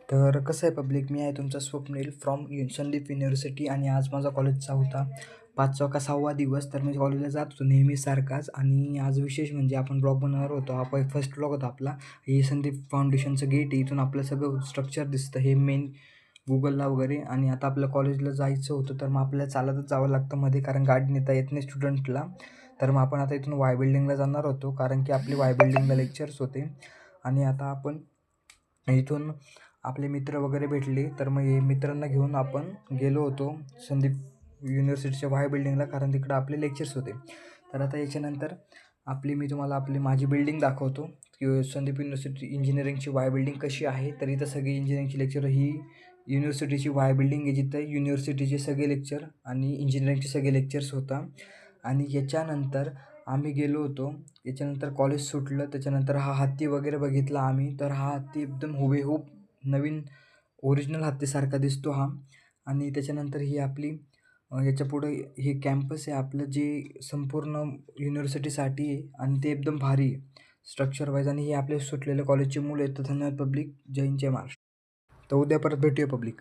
तर कसं आहे पब्लिक, मी आहे तुमचा स्वप्नील फ्रॉम संदीप युनिव्हर्सिटी आणि आज माझा कॉलेजचा होता 5वा का 6वा दिवस. तर मी कॉलेजला जात होतो नेहमीसारखाच आणि आज विशेष म्हणजे आपण ब्लॉग बनवणार होतो. हा फर्स्ट ब्लॉग होता आपला. हे संदीप फाउंडेशनचं गेट आहे. इथून आपलं सगळं स्ट्रक्चर दिसतं, हे मेन Googleला वगैरे. आणि आता आपल्या कॉलेजला जायचं होतं तर मग आपल्याला चालतच जावं लागतं मध्ये, कारण गाडी नेता येत नाही स्टुडंटला. तर मग आपण आता इथून वाय बिल्डिंगला जाणार होतो, कारण की आपले वाय बिल्डिंगला लेक्चर्स होते. आणि आता आपण इथून आपले मित्र वगैरे भेटले, तर मग हे मित्रांना घेऊन आपण गेलो होतो संदीप युनिव्हर्सिटीच्या वाय बिल्डिंगला, कारण तिकडं आपले लेक्चर्स होते. तर आता याच्यानंतर मी तुम्हाला माझी बिल्डिंग दाखवतो की संदीप युनिव्हर्सिटी इंजिनिअरिंगची वाय बिल्डिंग कशी आहे. तर इथं सगळी इंजिनिअरिंगची लेक्चर, ही युनिव्हर्सिटीची वाय बिल्डिंग आहे जिथं युनिव्हर्सिटीचे सगळे लेक्चर आणि इंजिनिअरिंगचे सगळे लेक्चर्स होता. आणि याच्यानंतर आम्ही गेलो होतो. याच्यानंतर कॉलेज सुटलं, त्याच्यानंतर हा हत्ती वगैरे बघितला आम्ही. तर हा हत्ती एकदम हुबेहूब नवीन ओरिजिनल हत्तीसारखा दिसतो हा. आणि त्याच्यानंतर ही आपली याच्यापुढं हे कॅम्पस आहे आपलं, जे संपूर्ण युनिव्हर्सिटीसाठी आहे आणि ते एकदम भारी आहे स्ट्रक्चर वाईज. आणि हे आपले सुटलेल्या कॉलेजची मुलं आहेत. तर धन्यवाद पब्लिक. जय हिंद, जय महाराष्ट्र. तर उद्या परत भेटूया पब्लिक.